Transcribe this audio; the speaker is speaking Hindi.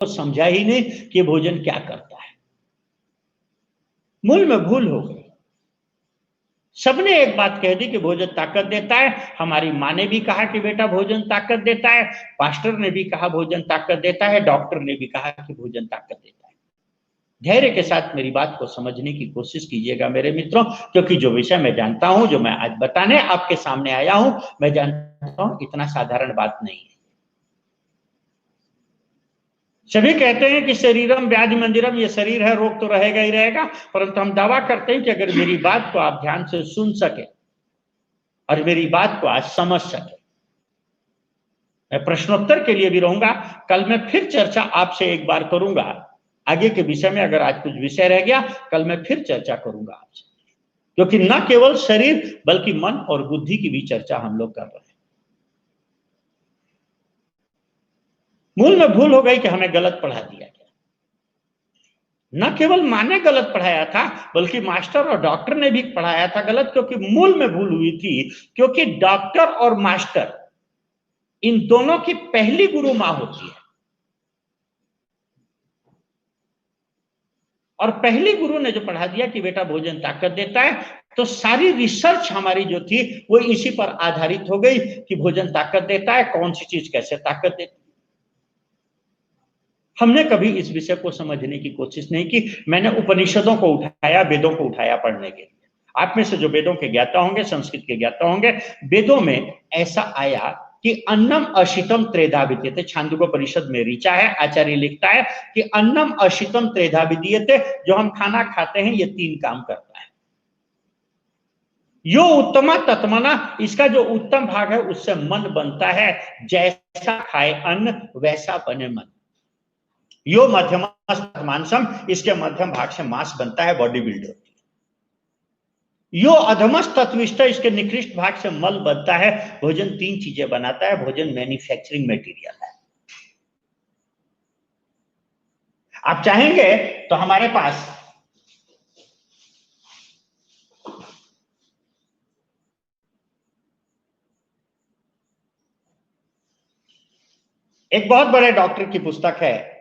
समझा ही नहीं कि भोजन क्या करता है। मूल में भूल हो गई। सबने एक बात कह दी कि भोजन ताकत देता है। हमारी माँ ने भी कहा कि बेटा भोजन ताकत देता है, पास्टर ने भी कहा भोजन ताकत देता है, डॉक्टर ने भी कहा कि भोजन ताकत देता है। धैर्य के साथ मेरी बात को समझने की कोशिश कीजिएगा मेरे मित्रों, क्योंकि जो विषय मैं जानता हूं, जो मैं आज बताने आपके सामने आया हूं, मैं जानता हूं इतना साधारण बात नहीं है। सभी कहते हैं कि शरीरम व्याधि मंदिरम, ये शरीर है, रोग तो रहेगा ही रहेगा, परंतु हम दावा करते हैं कि अगर मेरी बात को आप ध्यान से सुन सके और मेरी बात को आज समझ सके, मैं प्रश्नोत्तर के लिए भी रहूंगा। कल मैं फिर चर्चा आपसे एक बार करूंगा आगे के विषय में। अगर आज कुछ विषय रह गया, कल मैं फिर चर्चा करूंगा आपसे, क्योंकि न केवल शरीर बल्कि मन और बुद्धि की भी चर्चा हम लोग कर रहे हैं। मूल में भूल हो गई कि हमें गलत पढ़ा दिया गया। न केवल माँ ने गलत पढ़ाया था, बल्कि मास्टर और डॉक्टर ने भी पढ़ाया था गलत, क्योंकि मूल में भूल हुई थी। क्योंकि डॉक्टर और मास्टर, इन दोनों की पहली गुरु मां होती है, और पहली गुरु ने जो पढ़ा दिया कि बेटा भोजन ताकत देता है, तो सारी रिसर्च हमारी जो थी वो इसी पर आधारित हो गई कि भोजन ताकत देता है, कौन सी चीज कैसे ताकत देती है। हमने कभी इस विषय को समझने की कोशिश नहीं की। मैंने उपनिषदों को उठाया, वेदों को उठाया पढ़ने के लिए। आप में से जो वेदों के ज्ञाता होंगे, संस्कृत के ज्ञाता होंगे, वेदों में ऐसा आया कि अन्नम अशितम त्रेधा विद्यते, छांदोग्योपनिषद में ऋचा है, आचार्य लिखता है कि अन्नम अशितम त्रेधा विद्यते, जो हम खाना खाते हैं ये तीन काम करता है। यो उत्तमा तत्मना, इसका जो उत्तम भाग है उससे मन बनता है, जैसा खाए अन्न वैसा बने मन। यो मध्यम मांसम, इसके मध्यम भाग से मांस बनता है, बॉडी बिल्डर। यो अधमस तत्विष्ट, इसके निकृष्ट भाग से मल बनता है। भोजन तीन चीजें बनाता है, भोजन मैन्युफैक्चरिंग मटेरियल है। आप चाहेंगे तो हमारे पास एक बहुत बड़े डॉक्टर की पुस्तक है,